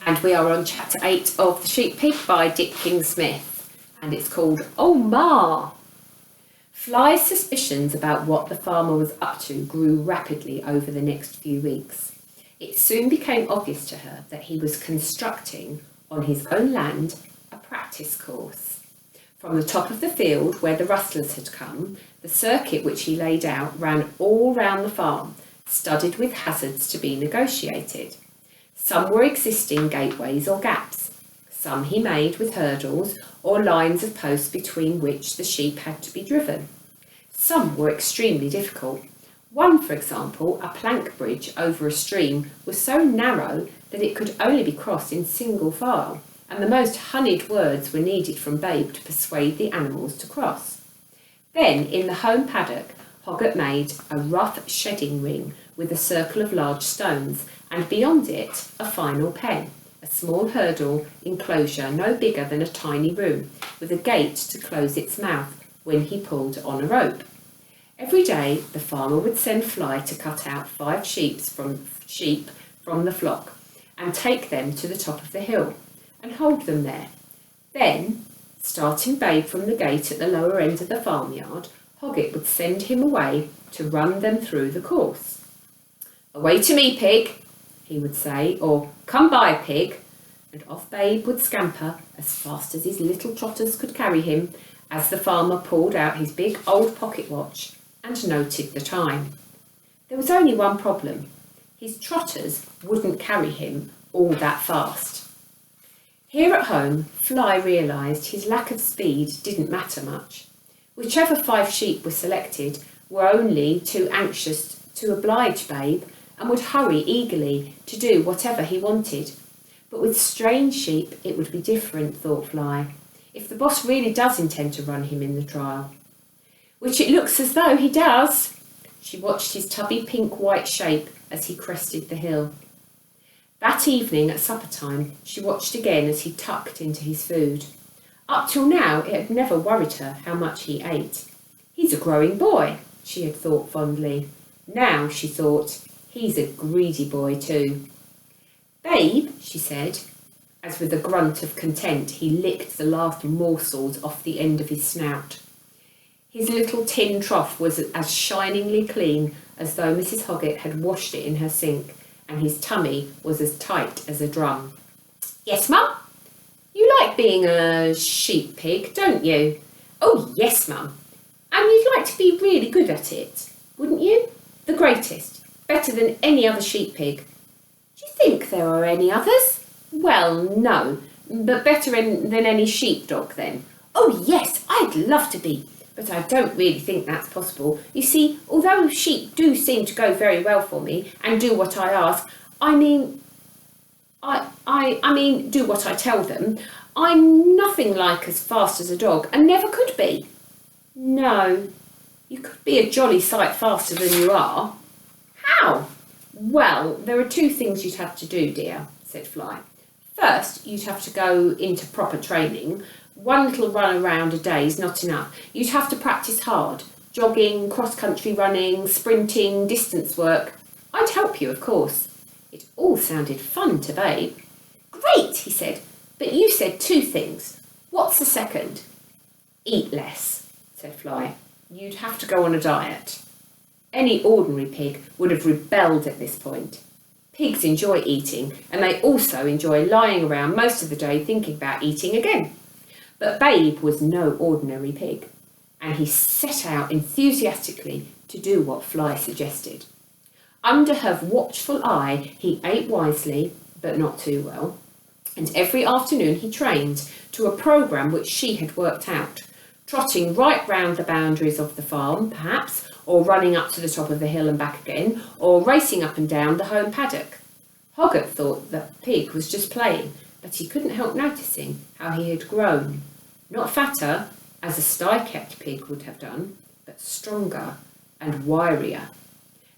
And we are on chapter 8 of The Sheep Pig by Dick King-Smith, and it's called Oh Ma! Fly's suspicions about what the farmer was up to grew rapidly over the next few weeks. It soon became obvious to her that he was constructing, on his own land, a practice course. From the top of the field where the rustlers had come, the circuit which he laid out ran all round the farm, studded with hazards to be negotiated. Some were existing gateways or gaps. Some he made with hurdles or lines of posts between which the sheep had to be driven. Some were extremely difficult. One, for example, a plank bridge over a stream, was so narrow that it could only be crossed in single file, and the most honeyed words were needed from Babe to persuade the animals to cross. Then, in the home paddock, Hoggett made a rough shedding ring with a circle of large stones, and beyond it a final pen, a small hurdle enclosure no bigger than a tiny room, with a gate to close its mouth when he pulled on a rope. Every day the farmer would send Fly to cut out 5 sheep from the flock and take them to the top of the hill and hold them there. Then, starting Babe from the gate at the lower end of the farmyard, Hoggett would send him away to run them through the course. "Away to me, Pig," he would say, or "Come by, Pig," and off Babe would scamper as fast as his little trotters could carry him, as the farmer pulled out his big old pocket watch and noted the time. There was only one problem. His trotters wouldn't carry him all that fast. Here at home, Fly realised his lack of speed didn't matter much. Whichever 5 sheep were selected were only too anxious to oblige Babe and would hurry eagerly to do whatever he wanted. But with strange sheep it would be different, thought Fly, if the boss really does intend to run him in the trial. Which it looks as though he does. She watched his tubby pink-white shape as he crested the hill. That evening at supper time she watched again as he tucked into his food. Up till now it had never worried her how much he ate. He's a growing boy, she had thought fondly. Now, she thought, he's a greedy boy too. "Babe," she said, as with a grunt of content he licked the last morsels off the end of his snout. His little tin trough was as shiningly clean as though Mrs. Hoggett had washed it in her sink, and his tummy was as tight as a drum. "Yes, Mum? You like being a sheep pig, don't you?" "Oh, yes, Mum. And you'd like to be really good at it, wouldn't you? The greatest, better than any other sheep pig." "Do you think there are any others?" "Well, no, but better than any sheepdog then." "Oh, yes, I'd love to be, but I don't really think that's possible. You see, although sheep do seem to go very well for me and do what I ask, I mean, do what I tell them, I'm nothing like as fast as a dog and never could be." "No, you could be a jolly sight faster than you are." "How?" "Well, there are 2 things you'd have to do, dear," said Fly. "First, you'd have to go into proper training. 1 little run around a day is not enough. You'd have to practice hard. Jogging, cross-country running, sprinting, distance work. I'd help you, of course." It all sounded fun to Babe. "Great," he said, "but you said 2 things. What's the second?" "Eat less," said Fly. "You'd have to go on a diet." Any ordinary pig would have rebelled at this point. Pigs enjoy eating, and they also enjoy lying around most of the day thinking about eating again. But Babe was no ordinary pig, and he set out enthusiastically to do what Fly suggested. Under her watchful eye, he ate wisely, but not too well, and every afternoon he trained to a programme which she had worked out, trotting right round the boundaries of the farm, perhaps, or running up to the top of the hill and back again, or racing up and down the home paddock. Hoggett thought that Pig was just playing, but he couldn't help noticing how he had grown. Not fatter, as a sty-kept pig would have done, but stronger and wirier.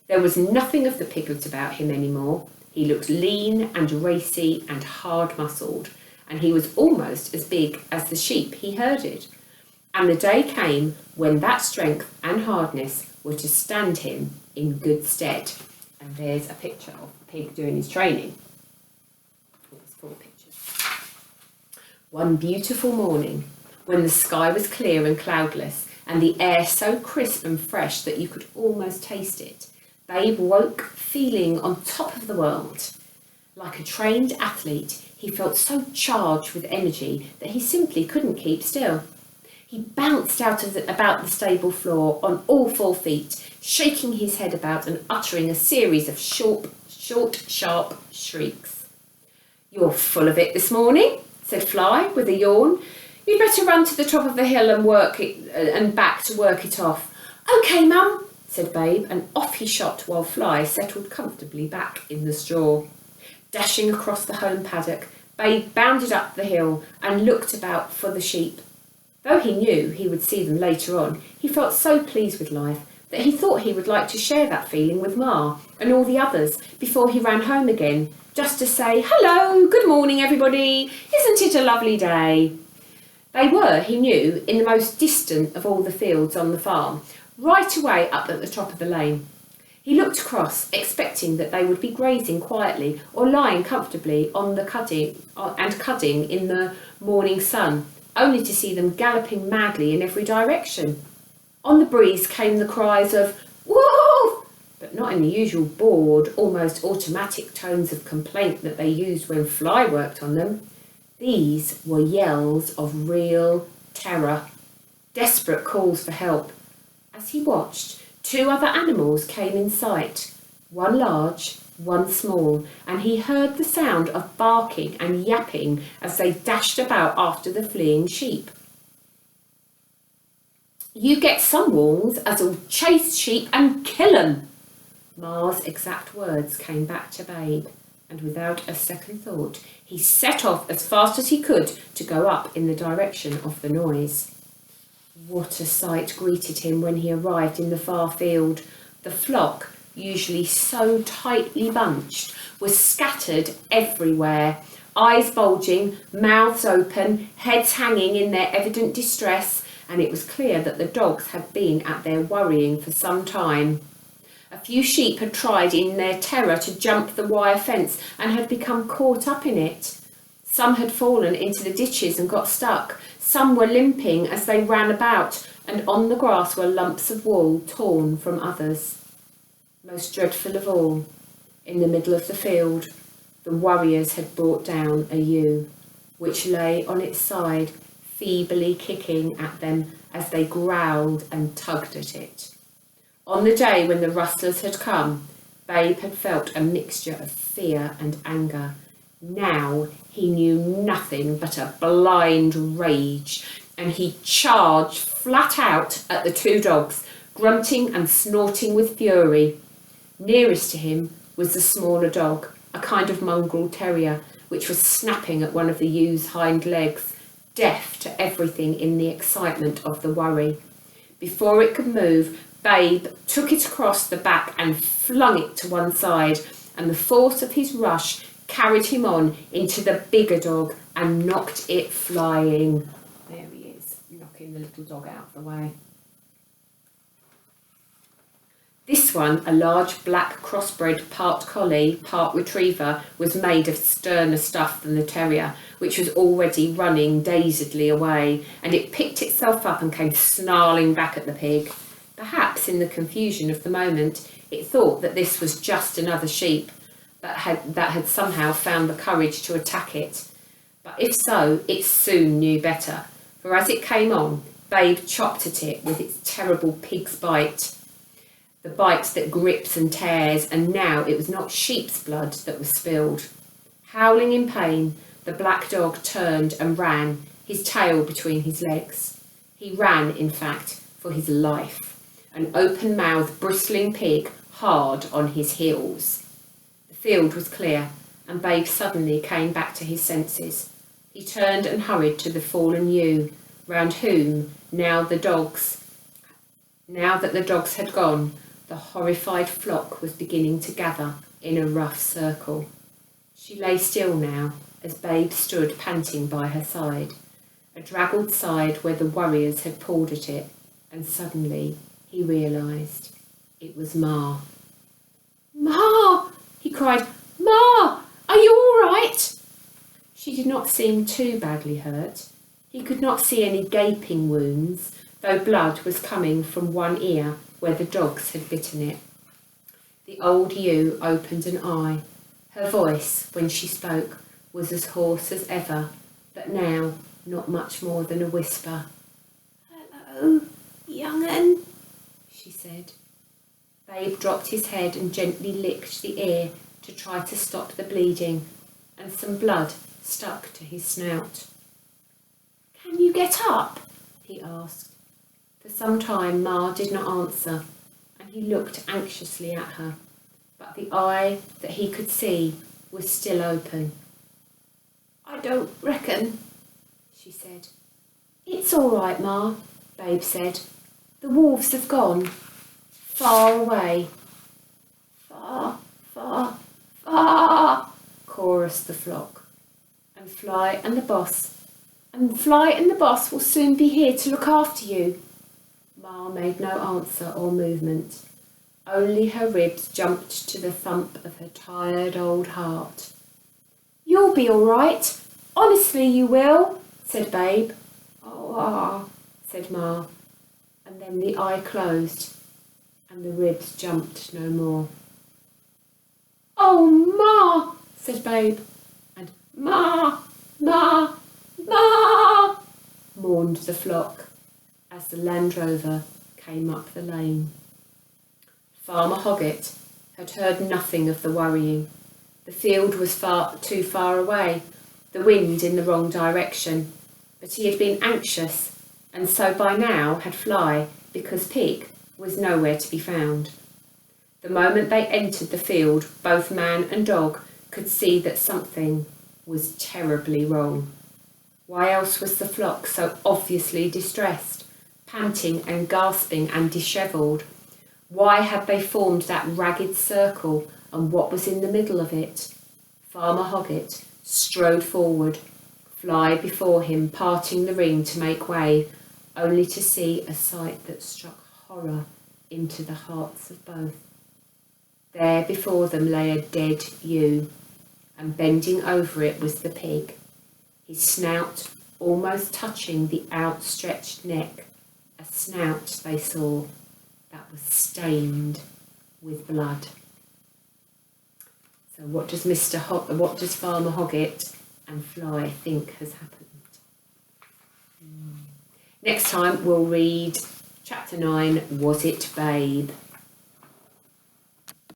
There was nothing of the piglet about him anymore. He looked lean and racy and hard-muscled, and he was almost as big as the sheep he herded. And the day came when that strength and hardness were to stand him in good stead. And there's a picture of the pig doing his training. Let's 4 pictures. One beautiful morning, when the sky was clear and cloudless, and the air so crisp and fresh that you could almost taste it, Babe woke feeling on top of the world. Like a trained athlete, he felt so charged with energy that he simply couldn't keep still. He bounced about the stable floor on all 4 feet, shaking his head about and uttering a series of short, sharp shrieks. "You're full of it this morning," said Fly with a yawn. "You'd better run to the top of the hill and work it and back to work it off." "Okay, Mum," said Babe, and off he shot while Fly settled comfortably back in the straw. Dashing across the home paddock, Babe bounded up the hill and looked about for the sheep. Though he knew he would see them later on, he felt so pleased with life that he thought he would like to share that feeling with Ma and all the others before he ran home again, just to say, "Hello, good morning everybody, isn't it a lovely day?" They were, he knew, in the most distant of all the fields on the farm, right away up at the top of the lane. He looked across, expecting that they would be grazing quietly or lying comfortably on the cudding in the morning sun, only to see them galloping madly in every direction. On the breeze came the cries of "Woof!" but not in the usual bored, almost automatic tones of complaint that they used when Fly worked on them. These were yells of real terror, desperate calls for help. As he watched, 2 other animals came in sight, one large, one small, and he heard the sound of barking and yapping as they dashed about after the fleeing sheep. "You get some wolves as'll chase sheep and kill 'em." Ma's exact words came back to Babe, and without a second thought, he set off as fast as he could to go up in the direction of the noise. What a sight greeted him when he arrived in the far field. The flock, usually so tightly bunched, was scattered everywhere, eyes bulging, mouths open, heads hanging in their evident distress, and it was clear that the dogs had been at their worrying for some time. A few sheep had tried in their terror to jump the wire fence and had become caught up in it. Some had fallen into the ditches and got stuck. Some were limping as they ran about, and on the grass were lumps of wool torn from others. Most dreadful of all, in the middle of the field, the warriors had brought down a ewe, which lay on its side, feebly kicking at them as they growled and tugged at it. On the day when the rustlers had come, Babe had felt a mixture of fear and anger. Now he knew nothing but a blind rage, and he charged flat out at the 2 dogs, grunting and snorting with fury. Nearest to him was the smaller dog, a kind of mongrel terrier, which was snapping at one of the ewe's hind legs, deaf to everything in the excitement of the worry. Before it could move, Babe took it across the back and flung it to one side, and the force of his rush carried him on into the bigger dog and knocked it flying. There he is, knocking the little dog out of the way. This one, a large black crossbred part collie, part retriever, was made of sterner stuff than the terrier, which was already running dazedly away, and it picked itself up and came snarling back at the pig. Perhaps in the confusion of the moment, it thought that this was just another sheep that had somehow found the courage to attack it. But if so, it soon knew better, for as it came on, Babe chopped at it with its terrible pig's bite. The bite that grips and tears, and now it was not sheep's blood that was spilled. Howling in pain, the black dog turned and ran, his tail between his legs. He ran, in fact, for his life, an open-mouthed, bristling pig hard on his heels. The field was clear, and Babe suddenly came back to his senses. He turned and hurried to the fallen ewe, round whom, now that the dogs had gone, the horrified flock was beginning to gather in a rough circle. She lay still now, as Babe stood panting by her side, a draggled side where the warriors had pulled at it, and suddenly he realised it was Ma. "Ma!" he cried. "Ma! Are you all right?" She did not seem too badly hurt. He could not see any gaping wounds, though blood was coming from one ear where the dogs had bitten it. The old ewe opened an eye. Her voice, when she spoke, was as hoarse as ever, but now not much more than a whisper. "Hello, young 'un," she said. Babe dropped his head and gently licked the ear to try to stop the bleeding, and some blood stuck to his snout. "Can you get up?" he asked. For some time Ma did not answer, and he looked anxiously at her, but the eye that he could see was still open. "I don't reckon," she said. "It's all right, Ma," Babe said. "The wolves have gone. Far away." "Far, far, far," chorused the flock. And Fly and the boss will soon be here to look after you." Ma made no answer or movement. Only her ribs jumped to the thump of her tired old heart. "You'll be all right. Honestly you will," said Babe. "Oh, said Ma, and then the eye closed and the ribs jumped no more. "Oh, Ma," said Babe, and "Ma, Ma, Ma," mourned the flock as the Land Rover came up the lane. Farmer Hoggett had heard nothing of the worrying. The field was too far away, the wind in the wrong direction, but he had been anxious, and so by now had Fly, because Pig was nowhere to be found. The moment they entered the field, both man and dog could see that something was terribly wrong. Why else was the flock so obviously distressed, panting and gasping and dishevelled? Why had they formed that ragged circle, and what was in the middle of it? Farmer Hoggett strode forward, Fly before him, parting the ring to make way, only to see a sight that struck horror into the hearts of both. There before them lay a dead ewe, and bending over it was the pig, his snout almost touching the outstretched neck, a snout they saw that was stained with blood. So what does Farmer Hoggett and Fly think has happened? Next time we'll read chapter 9, Was It Babe?